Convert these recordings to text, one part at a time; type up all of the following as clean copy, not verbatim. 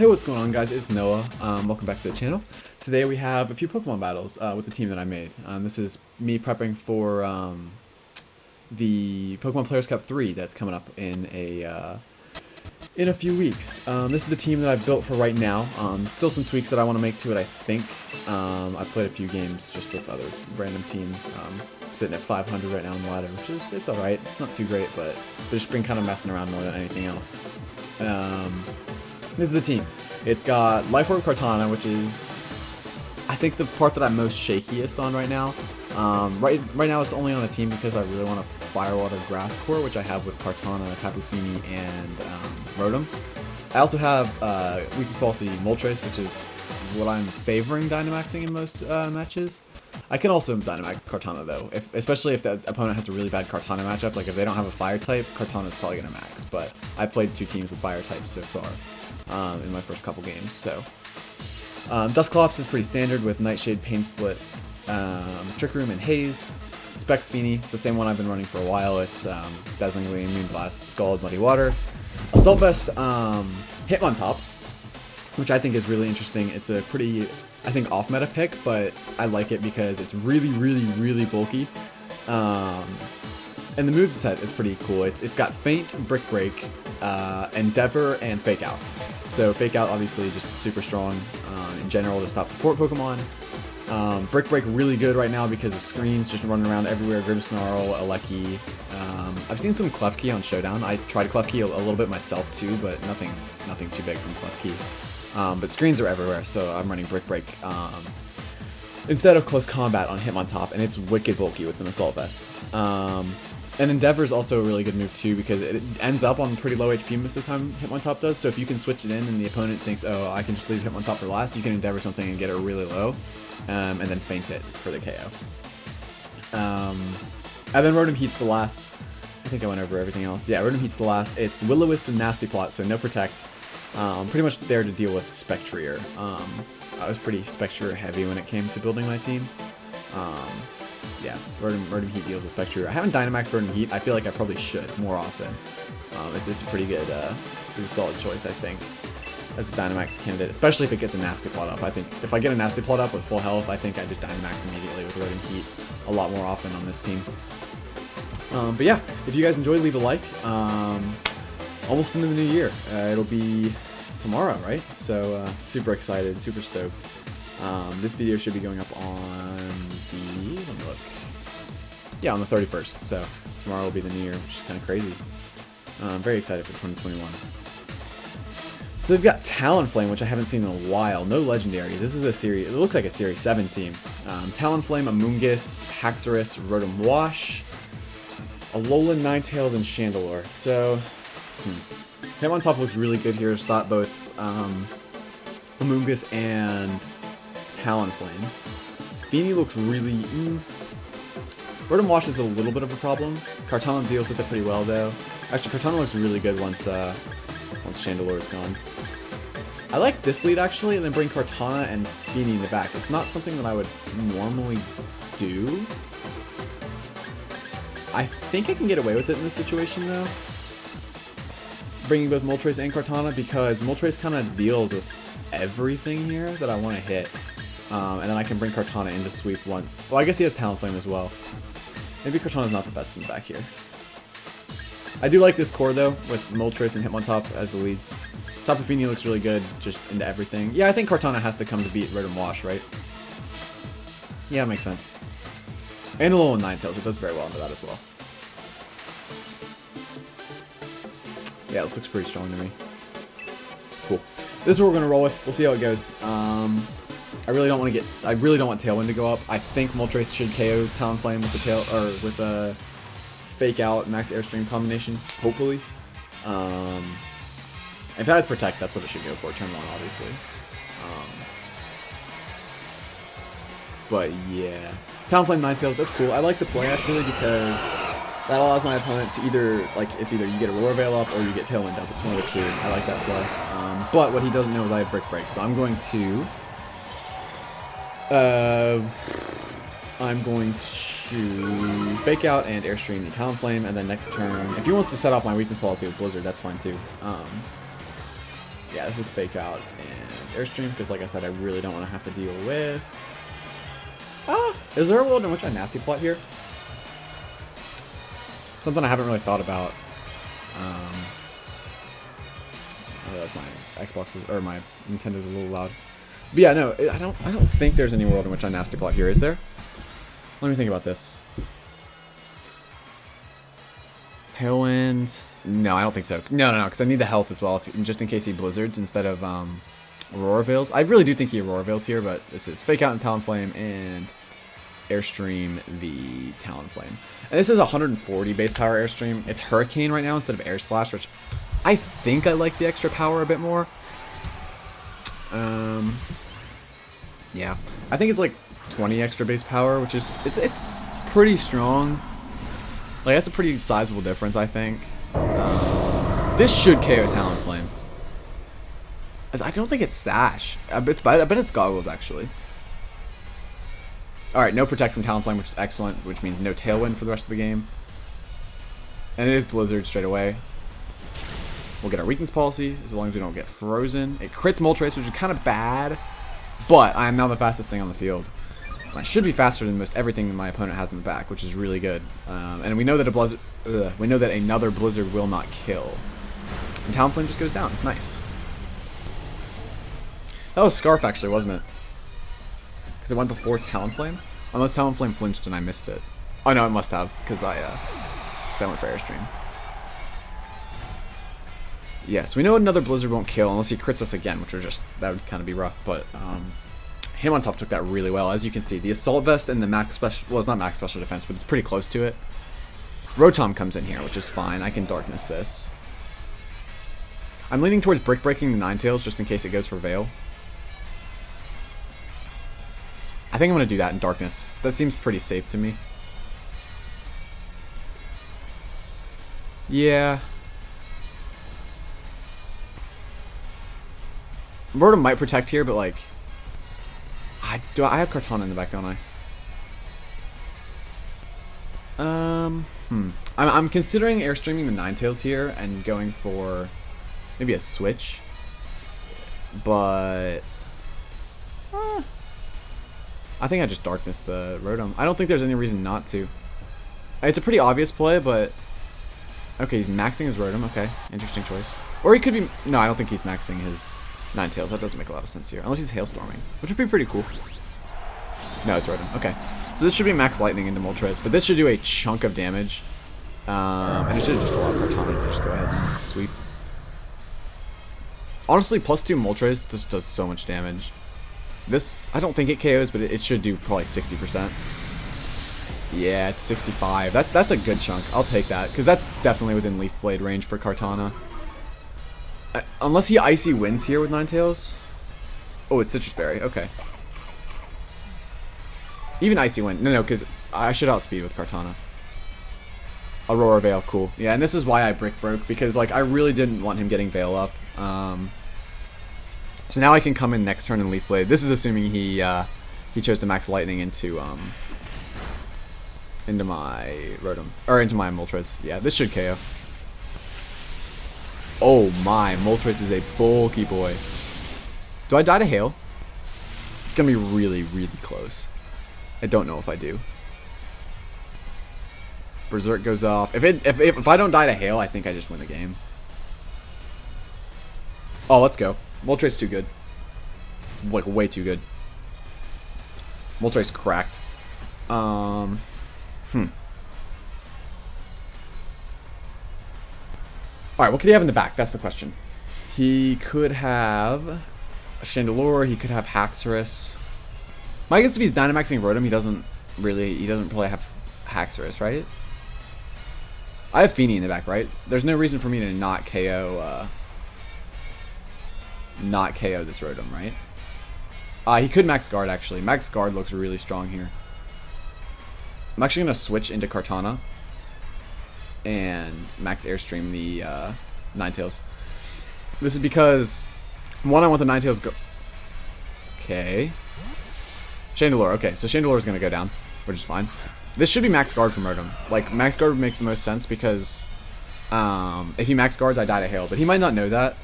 Hey, what's going on, guys? It's Noah. Welcome back to the channel. Today we have a few Pokemon battles with the team that I made. This is me prepping for the Pokemon Players Cup 3 that's coming up in a few weeks. This is the team that I've built for right now. Still some tweaks that I want to make to it, I think. I've played a few games just with other random teams. Sitting at 500 right now on the ladder, which is, it's alright. It's not too great, but I've just been kind of messing around more than anything else. This is the team. It's got Life Orb Kartana, which is, I think, the part that I'm most shakiest on right now. Right now it's only on a team because I really want to Firewater Grass Core, which I have with Kartana, Tapu Fini, and Rotom. I also have Weakest Policy Moltres, which is what I'm favoring Dynamaxing in most matches. I can also Dynamax Kartana though, especially if the opponent has a really bad Kartana matchup. Like if they don't have a Fire type, Kartana's probably gonna max. But I've played two teams with Fire types so far in my first couple games. So Dusclops is pretty standard with Nightshade, Pain Split, Trick Room, and Haze. Specs Fini, it's the same one I've been running for a while. It's Dazzlingly Immune Blast, Scald, Muddy Water, Assault Vest, Hitmontop, which I think is really interesting. It's a pretty, I think, off-meta pick, but I like it because it's really bulky. And the moveset is pretty cool. It's got Feint, Brick Break, Endeavor, and Fake Out. So Fake Out, obviously, just super strong in general to stop support Pokemon. Brick Break really good right now because of screens just running around everywhere. Grimmsnarl, Alecki. I've seen some Klefki on Showdown. I tried Klefki a little bit myself too, but nothing too big from Klefki. But screens are everywhere, so I'm running Brick Break instead of Close Combat on Hitmontop, and it's wicked bulky with an Assault Vest. And Endeavor is also a really good move too because it ends up on pretty low HP most of the time, Hitmontop does, so if you can switch it in and the opponent thinks, oh, I can just leave Hitmontop for last, you can Endeavor something and get it really low, and then feint it for the KO. And then Rotom Heat's the last. I think I went over everything else. Yeah, Rotom Heat's the last. It's Will-O-Wisp and Nasty Plot, so no Protect. Pretty much there to deal with Spectrier. I was pretty Spectrier heavy when it came to building my team. Yeah, Rotom Heat deals with Spectrier. I haven't Dynamaxed Rotom Heat. I feel like I probably should more often. It's a pretty good, it's a solid choice, I think, as a Dynamax candidate, especially if it gets a Nasty Plot up. I think if I get a Nasty Plot up with full health, I think I just Dynamax immediately with Rotom Heat a lot more often on this team. But yeah, if you guys enjoyed, leave a like. Almost into the new year. It'll be tomorrow, right? So super excited, super stoked. This video should be going up on the, let me look. Yeah, on the 31st. So tomorrow will be the new year, which is kind of crazy. I'm very excited for 2021. So they've got Talonflame, which I haven't seen in a while. No legendaries. This is a series. It looks like a Series 7 team. Talonflame, Amoonguss, Haxorus, Rotom Wash, Alolan, Ninetales, and Chandelure. So Hitmontop looks really good here. Stop both Amoonguss and Talonflame. Fini looks really... Rotom Wash is a little bit of a problem. Kartana deals with it pretty well, though. Actually, Kartana looks really good once Chandelure is gone. I like this lead, actually, and then bring Kartana and Fini in the back. It's not something that I would normally do. I think I can get away with it in this situation, though. Bringing both Moltres and Kartana, because Moltres kind of deals with everything here that I want to hit. And then I can bring Kartana into sweep once. Well, I guess he has Talonflame as well. Maybe Kartana's not the best in the back here. I do like this core, though, with Moltres and Hitmontop as the leads. Tapu Fini looks really good, just into everything. Yeah, I think Kartana has to come to beat Rotom Wash, right? Yeah, that makes sense. And Alolan Ninetales, it does very well into that as well. Yeah, this looks pretty strong to me. Cool. This is what we're gonna roll with. We'll see how it goes. I really don't want Tailwind to go up. I think Moltres should KO Talonflame with the with a Fake Out Max Airstream combination, hopefully. If it has Protect, that's what it should go for. Turn 1, obviously. But yeah, Talonflame Ninetales, that's cool. I like the play actually because that allows my opponent to either, it's either you get a Roar Veil up or you get Tailwind up. It's one of the two. I like that play. But what he doesn't know is I have Brick Break, so I'm going to Fake Out and Airstream the Talonflame, and then next turn, if he wants to set off my Weakness Policy with Blizzard, that's fine too. Yeah, this is Fake Out and Airstream, because like I said, I really don't want to have to deal with... is there a world in which I Nasty Plot here? Something I haven't really thought about. Oh, that's my Xbox, or my Nintendo's a little loud. But yeah, no, I don't think there's any world in which I Nasty Plot here, is there? Let me think about this. Tailwind? No, I don't think so. No, because I need the health as well, just in case he blizzards instead of Aurora Veils. I really do think he Aurora Veils here, but this is Fake Out and Talonflame and Airstream the Talonflame. And this is 140 base power Airstream. It's Hurricane right now instead of Air Slash, which I think I like the extra power a bit more. Yeah, I think it's like 20 extra base power, which is it's pretty strong. Like that's a pretty sizable difference, I think. This should KO Talonflame. I don't think it's Sash. I bet it's Goggles actually. All right, no Protect from Talonflame, which is excellent, which means no Tailwind for the rest of the game. And it is Blizzard straight away. We'll get our weakness policy, as long as we don't get frozen. It crits Moltres, which is kind of bad, but I am now the fastest thing on the field. I should be faster than most everything that my opponent has in the back, which is really good. And we know that another Blizzard will not kill. And Talonflame just goes down. Nice. That was Scarf, actually, wasn't it? Because it went before Talonflame? Unless Talonflame flinched and I missed it. Oh, no, it must have, because I went for Airstream. Yes, we know another Blizzard won't kill unless he crits us again, which that would kind of be rough, but him on top took that really well. As you can see, the Assault Vest and the max special, well, it's not max special defense, but it's pretty close to it. Rotom comes in here, which is fine. I can Darkness this. I'm leaning towards Brick Breaking the Ninetales just in case it goes for Veil. I think I'm going to do that in Darkness. That seems pretty safe to me. Yeah. Rotom might Protect here, but like... I have Kartana in the back, don't I? I'm considering Airstreaming the Ninetales here and going for maybe a switch. But... I think I just Darkness the Rotom. I don't think there's any reason not to. It's a pretty obvious play, but... Okay, he's maxing his Rotom. Okay, interesting choice. Or he could be... No, I don't think he's maxing his Ninetales. That doesn't make a lot of sense here. Unless he's Hailstorming, which would be pretty cool. No, it's Rotom. Okay. So this should be Max Lightning into Moltres, but this should do a chunk of damage. And it should just allow Kartana to just go ahead and sweep. Honestly, +2 Moltres just does so much damage. This, I don't think it KOs, but it should do probably 60%. Yeah, it's 65. That's a good chunk. I'll take that, because that's definitely within Leaf Blade range for Kartana. Unless he Icy wins here with Ninetales. Oh, it's Citrus Berry. Okay. Even Icy Wind. No, because I should outspeed with Kartana. Aurora Veil, cool. Yeah, and this is why I Brick Broke, because like I really didn't want him getting Veil up. So now I can come in next turn and Leaf Blade. This is assuming he chose to Max Lightning into my Rotom, or into my Moltres. Yeah, this should KO. Oh my, Moltres is a bulky boy. Do I die to Hail? It's gonna be really, really close. I don't know if I do. Berserk goes off. If I don't die to Hail, I think I just win the game. Oh, let's go. Moltres too good. Like, way too good. Moltres cracked. Alright, what could he have in the back? That's the question. He could have a Chandelure. He could have Haxorus. My guess if he's Dynamaxing Rotom, he doesn't probably have Haxorus, right? I have Feeny in the back, right? There's no reason for me to not KO this Rotom, right? He could Max Guard, actually. Max Guard looks really strong here. I'm actually going to switch into Kartana and Max Airstream the Ninetales. This is because, one, I want the Ninetales go... Okay. Chandelure, okay. So Chandelure is going to go down, which is fine. This should be Max Guard from Rotom. Like, Max Guard would make the most sense because if he Max Guards, I die to Hail. But he might not know that.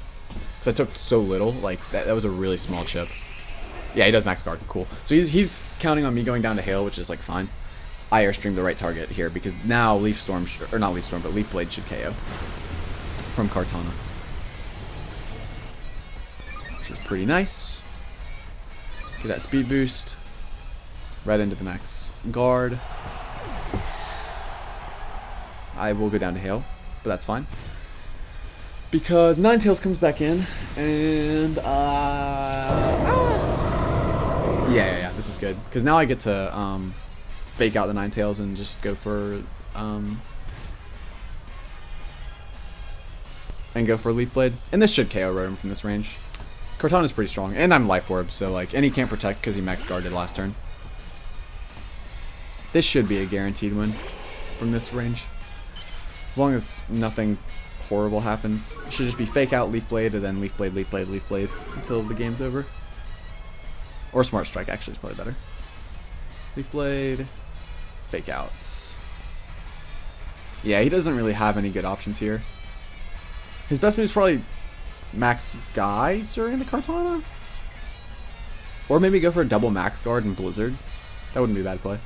So I took so little. Like, that was a really small chip. Yeah, he does max guard. Cool. So he's counting on me going down to hail, which is, like, fine. I airstream the right target here because now Leaf Storm, or not Leaf Storm, but Leaf Blade should KO from Kartana. Which is pretty nice. Get that speed boost. Right into the max guard. I will go down to hail, but that's fine. Because Ninetales comes back in, and yeah, this is good. Because now I get to fake out the Ninetales and just go for Leaf Blade, and this should KO Rotom from this range. Kartana's pretty strong, and I'm Life Orb, so like, and he can't protect because he max guarded last turn. This should be a guaranteed win from this range, as long as nothing horrible happens. It should just be fake out Leaf Blade, and then Leaf Blade, Leaf Blade, Leaf Blade until the game's over. Or Smart Strike actually is probably better. Leaf Blade, fake out. Yeah, he doesn't really have any good options here. His best move is probably max Geyser into Kartana, or maybe go for a double max guard and Blizzard. That wouldn't be a bad play.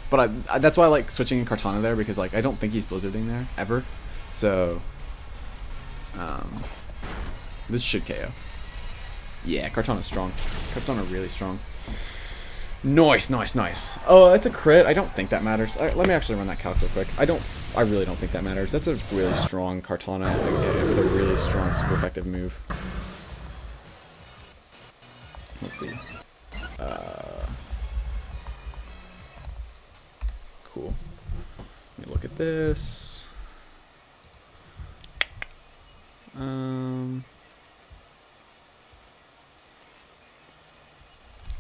But that's why I like switching in Kartana there, because like I don't think he's Blizzarding there ever. So this should KO. Yeah, Kartana's strong. Kartana really strong. Nice, nice, nice. Oh, that's a crit. I don't think that matters. Let me actually run that calc real quick. I really don't think that matters. That's a really strong Kartana with a really strong, super effective move. Let's see. Cool. Let me look at this.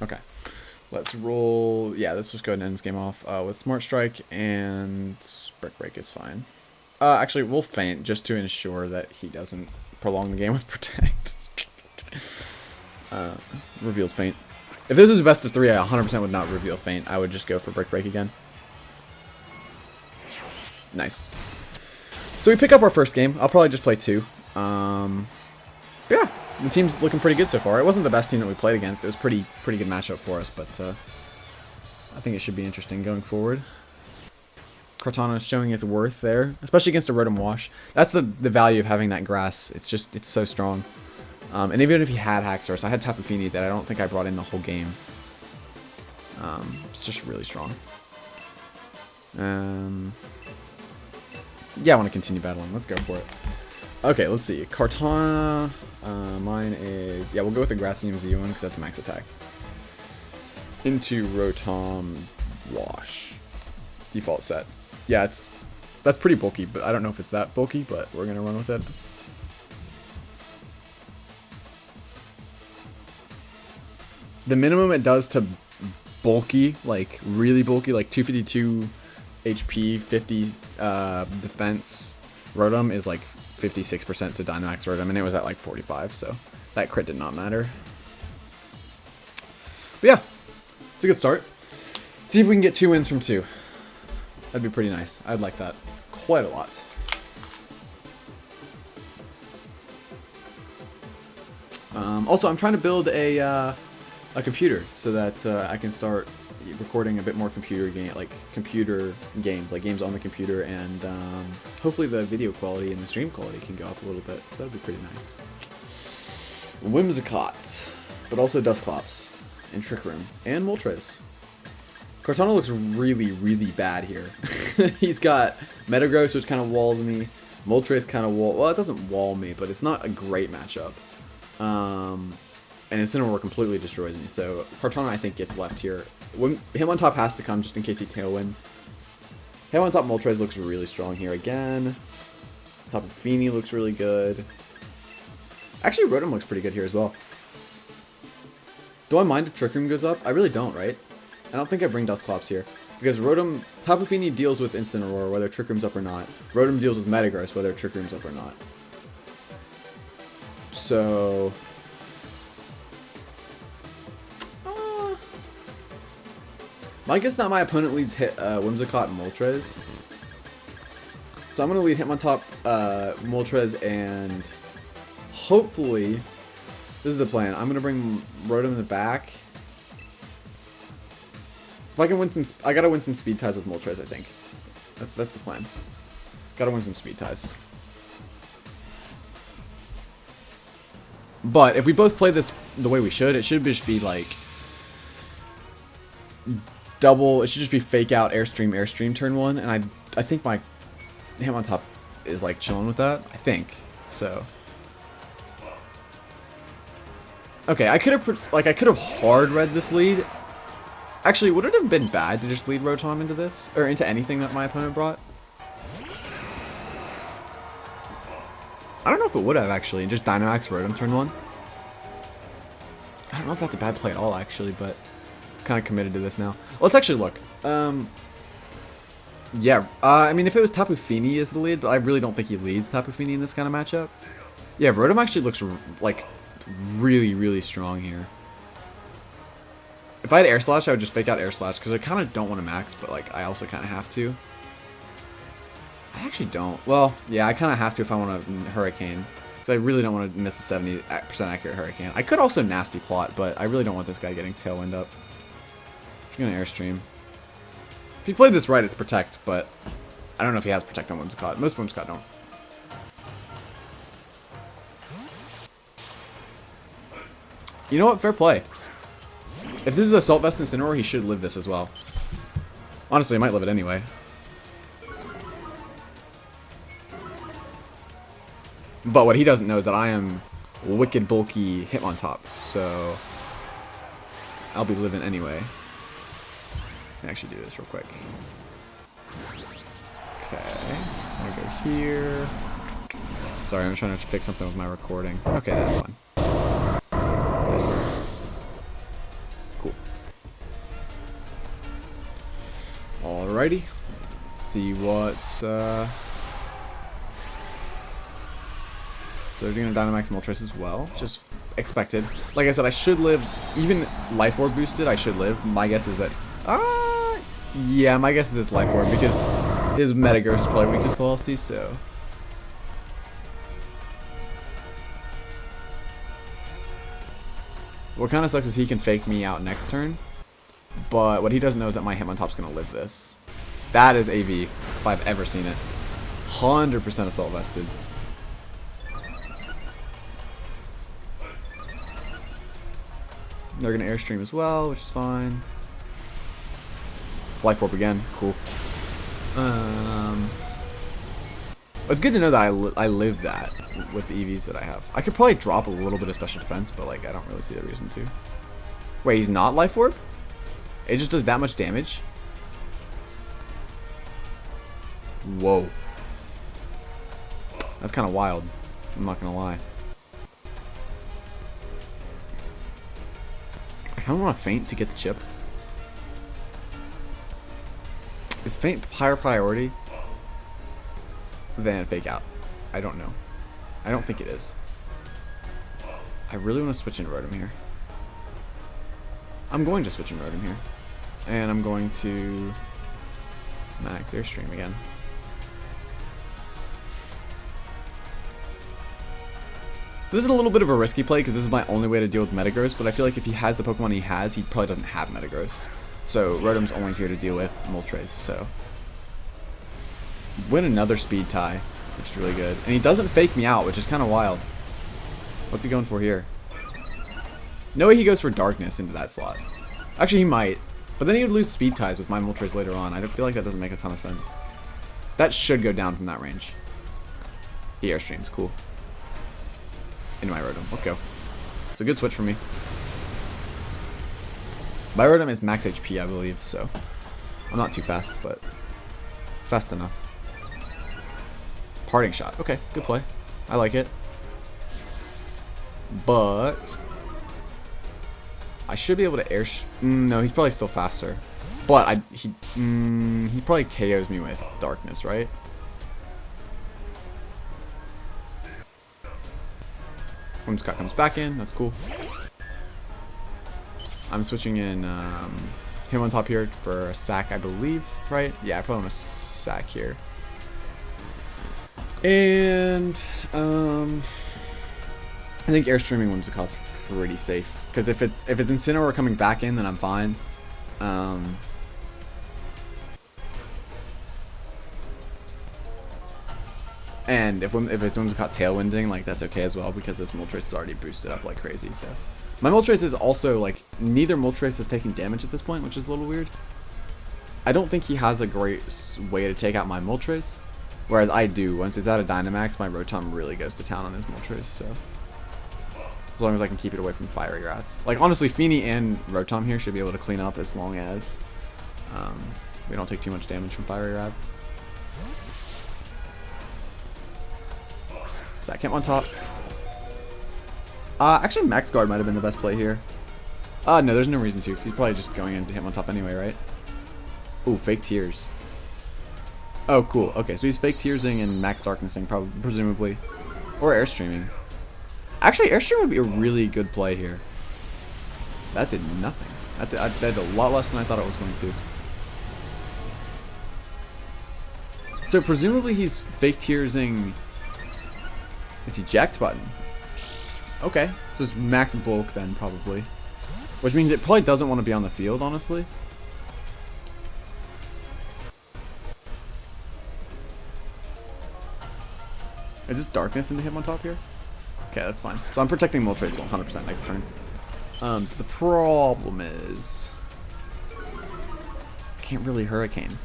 Okay. Let's roll. Yeah, let's just go ahead and end this game off with Smart Strike, and Brick Break is fine. Actually, we'll feint just to ensure that he doesn't prolong the game with Protect. Reveals Feint. If this was a best of 3, I 100% would not reveal Feint. I would just go for Brick Break again. Nice. So we pick up our first game. I'll probably just play 2. But yeah, the team's looking pretty good so far. It wasn't the best team that we played against. It was pretty good matchup for us, but I think it should be interesting going forward. Kartana is showing its worth there, especially against a Rotom Wash. That's the value of having that grass. It's so strong. And even if he had Haxorus, I had Tapu Fini that I don't think I brought in the whole game. It's just really strong. Yeah, I want to continue battling. Let's go for it. Okay, let's see. Kartana, mine is... Yeah, we'll go with the Grassy MZ one because that's max attack. Into Rotom Wash. Default set. Yeah, that's pretty bulky, but I don't know if it's that bulky, but we're going to run with it. The minimum it does to bulky, like really bulky, like 252 HP, 50 defense Rotom is like 56% to Dynamax Rotom, and it was at like 45, so that crit did not matter. But yeah, it's a good start. See if we can get 2 wins from 2. That'd be pretty nice. I'd like that quite a lot. Also, I'm trying to build a computer so that I can start recording a bit more computer games, like games on the computer, and hopefully the video quality and the stream quality can go up a little bit, so that'd be pretty nice. Whimsicott, but also Dusclops, and Trick Room, and Moltres. Kartana looks really bad here. He's got Metagross, which kind of walls me. Moltres kind of well, it doesn't wall me, but it's not a great matchup. And Incineroar completely destroys me, so Kartana, I think, gets left here. Hitmontop has to come just in case he tailwinds. Hitmontop Moltres looks really strong here again. Tapu Fini looks really good. Actually, Rotom looks pretty good here as well. Do I mind if Trick Room goes up? I really don't, right? I don't think I bring Dusclops here. Because Tapu Fini deals with Incineroar, whether Trick Room's up or not. Rotom deals with Metagross, whether Trick Room's up or not. So... I guess that my opponent leads Whimsicott and Moltres. So I'm going to lead Hitmontop, Moltres, and hopefully, this is the plan. I'm gonna bring Rotom in the back. If I can win some, I gotta win some speed ties with Moltres, I think. That's the plan. Gotta win some speed ties. But if we both play this the way we should, it should just be like double. It should just be fake out airstream turn 1, and I think my Hitmontop is like chilling with that. I think so. Okay, I could have hard read this lead. Actually, would it have been bad to just lead Rotom into this? Or into anything that my opponent brought? I don't know if it would have, actually. And just Dynamax Rotom turn 1. I don't know if that's a bad play at all, actually, but I'm kind of committed to this now. Let's actually look. Yeah, I mean, if it was Tapu Fini as the lead, but I really don't think he leads Tapu Fini in this kind of matchup. Yeah, Rotom actually looks, like, really, really strong here. If I had Air Slash, I would just fake out Air Slash, because I kind of don't want to max, but like I also kind of have to. I actually don't. Well, yeah, I kind of have to if I want to Hurricane, because I really don't want to miss a 70% accurate Hurricane. I could also Nasty Plot, but I really don't want this guy getting Tailwind up. I'm going to Airstream. If he played this right, it's Protect, but I don't know if he has Protect on Whimsicott. Most Whimsicott don't. You know what? Fair play. If this is Assault Vest Incineroar, he should live this as well. Honestly, he might live it anyway. But what he doesn't know is that I am wicked bulky Hitmontop, so I'll be living anyway. I can actually do this real quick. Okay, I'm gonna go here. Sorry, I'm trying to fix something with my recording. Okay, that's fine. Cool. Alrighty. Let's see what. So they're gonna Dynamax Moltres as well, just expected. Like I said, I should live. Even Life Orb boosted, I should live. My guess is that. Yeah, my guess is it's Life Orb because his Metagross is probably weakness policy. So. What kind of sucks is he can fake me out next turn, but what he doesn't know is that my Hitmontop's gonna live this. That is AV, if I've ever seen it. 100% Assault Vested. They're gonna Airstream as well, which is fine. Life Orb again, cool. It's good to know that I live that with the EVs that I have. I could probably drop a little bit of special defense, but like I don't really see a reason to. Wait, he's not Life Orb? It just does that much damage? Whoa. That's kind of wild. I'm not gonna lie. I kind of want to feint to get the chip. Is feint higher priority than fake out? I don't know. I don't think it is. I really want to switch in Rotom here. I'm going to switch in Rotom here. And I'm going to max Airstream again. This is a little bit of a risky play because this is my only way to deal with Metagross, but I feel like if he has the Pokemon he has, he probably doesn't have Metagross. So Rotom's only here to deal with Moltres, so. Win another speed tie, which is really good. And he doesn't fake me out, which is kind of wild. What's he going for here? No way he goes for Darkness into that slot. Actually, he might. But then he would lose speed ties with my Moltres later on. I feel like that doesn't make a ton of sense. That should go down from that range. He Airstreams, cool. Into my Rotom, let's go. It's a good switch for me. My Rotom is max HP, I believe, so I'm not too fast, but fast enough. Parting Shot. Okay, good play. I like it. But I should be able to air. No, he's probably still faster. But he probably KOs me with Darkness, right? Whimsicott comes back in. That's cool. I'm switching in him on top here for a sack, I believe, right? Yeah, I probably want a sack here. And I think Airstreaming Whimsicott's pretty safe. Because if it's Incineroar coming back in, then I'm fine. And if it's Whimsicott Tailwinding, like, that's okay as well, because this Moltres is already boosted up like crazy, so. My Moltres is also, like, neither Moltres is taking damage at this point, which is a little weird. I don't think he has a great way to take out my Moltres, whereas I do. Once it's out of Dynamax, my Rotom really goes to town on his Moltres, so. As long as I can keep it away from Fiery Rats. Like, honestly, Feeny and Rotom here should be able to clean up as long as we don't take too much damage from Fiery Rats. Second on top. Actually, Max Guard might have been the best play here. No, there's no reason to, because he's probably just going in to hit on top anyway, right? Ooh, Fake Tears. Oh, cool. Okay, so he's Fake Tearsing and Max Darknessing, probably, presumably. Or Airstreaming. Actually, Airstream would be a really good play here. That did nothing. That did a lot less than I thought it was going to. So, presumably he's Fake Tearsing... It's eject button. Okay, so it's max bulk then, probably. Which means it probably doesn't want to be on the field, honestly. Is this Darkness into him on top here? Okay, that's fine. So I'm protecting Moltres 100% next turn. The problem is... I can't really Hurricane.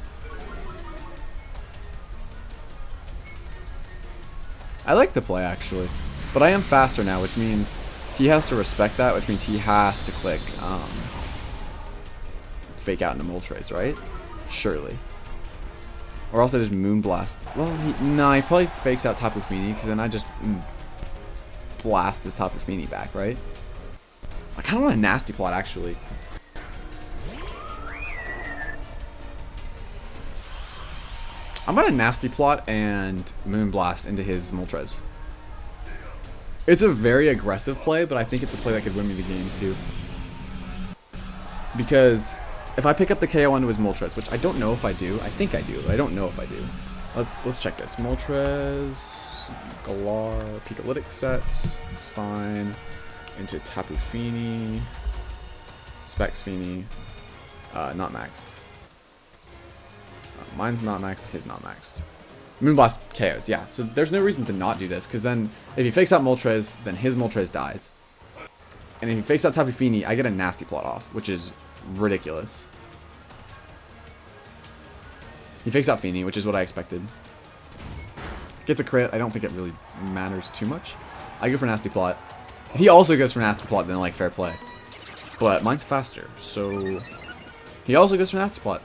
I like the play, actually. But I am faster now, which means he has to respect that, which means he has to click Fake out into Moltres, right? Surely. Or else I just Moonblast. Well, no, he probably fakes out Tapu Fini, because then I just blast his Tapu Fini back, right? I kind of want a Nasty Plot, actually. I'm going to Nasty Plot and Moonblast into his Moltres. It's a very aggressive play, but I think it's a play that could win me the game too. Because if I pick up the KO onto his Moltres, which I don't know if I do. I think I do, but I don't know if I do. Let's check this. Moltres, Galar, Pikalytic sets. It's fine. Into Tapu Fini. Specs Fini. Not maxed. Mine's not maxed, his not maxed. Moonblast KOs, yeah. So there's no reason to not do this, because then if he fakes out Moltres, then his Moltres dies. And if he fakes out Tapu Fini, I get a Nasty Plot off, which is ridiculous. He fakes out Fini, which is what I expected. Gets a crit. I don't think it really matters too much. I go for Nasty Plot. If he also goes for Nasty Plot, then like fair play. But mine's faster, so he also goes for Nasty Plot.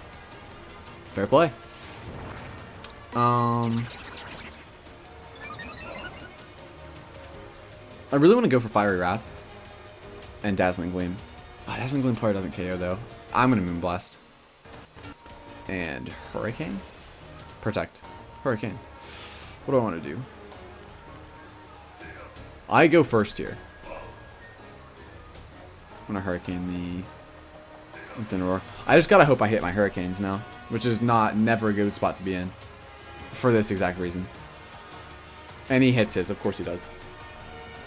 Fair play. I really want to go for Fiery Wrath and Dazzling Gleam. Dazzling Gleam probably doesn't KO though. I'm gonna Moonblast and Hurricane. Protect. Hurricane. What do I want to do? I go first here. I'm gonna Hurricane the Incineroar. I just gotta hope I hit my Hurricanes now, which is never a good spot to be in. For this exact reason. And he hits his, of course he does.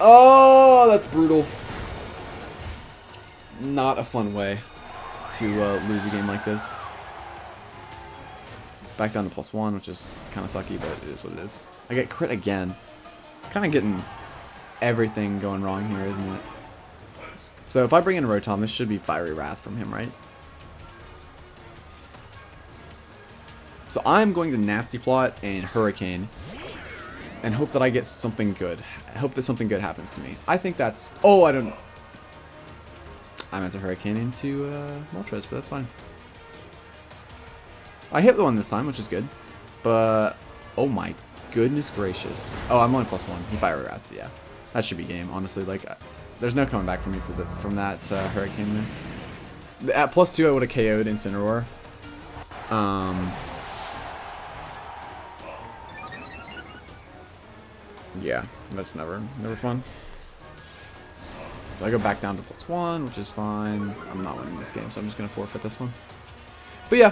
Oh, that's brutal. Not a fun way to lose a game like this. Back down to +1, which is kind of sucky, but it is what it is. I get crit again. Kind of getting everything going wrong here, isn't it? So if I bring in Rotom, this should be Fiery Wrath from him, right? So I'm going to Nasty Plot and Hurricane and hope that I get something good. I hope that something good happens to me. I think that's... Oh, I don't... I meant to Hurricane into Moltres, but that's fine. I hit the one this time, which is good. But... Oh my goodness gracious. Oh, I'm only +1. He Fire Wrath, yeah. That should be game, honestly. Like, there's no coming back from me from that Hurricane miss. At +2, I would have KO'd Incineroar. Yeah, that's never fun. So I go back down to +1, which is fine. I'm not winning this game, so I'm just going to forfeit this one. But yeah,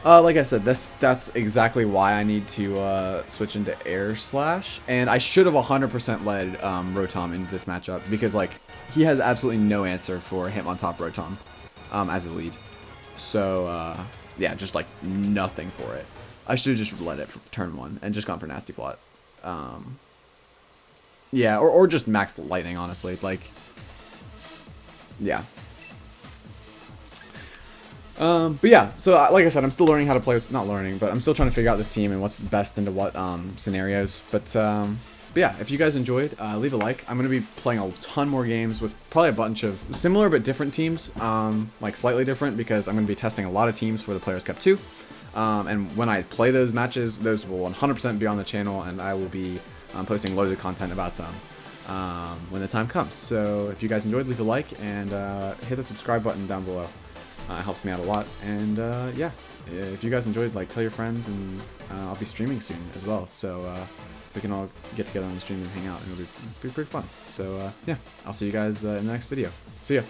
Like I said, that's exactly why I need to switch into Air Slash, and I should have 100% led Rotom into this matchup because like he has absolutely no answer for Hitmontop Rotom as a lead. So yeah, just like nothing for it. I should have just led it for turn 1 and just gone for Nasty Plot. Yeah, or just Max Lightning, honestly. Like, yeah. But yeah, so like I said, I'm still learning how to play with, not learning, but I'm still trying to figure out this team and what's best into what scenarios. But yeah, if you guys enjoyed, leave a like. I'm going to be playing a ton more games with probably a bunch of similar but different teams, like slightly different, because I'm going to be testing a lot of teams for the Players Cup 2. And when I play those matches, those will 100% be on the channel, and I will be posting loads of content about them when the time comes. So if you guys enjoyed, leave a like and hit the subscribe button down below. It helps me out a lot. And yeah, if you guys enjoyed, like, tell your friends, and I'll be streaming soon as well. So we can all get together on the stream and hang out, and it'll be pretty fun. So yeah, I'll see you guys in the next video. See ya.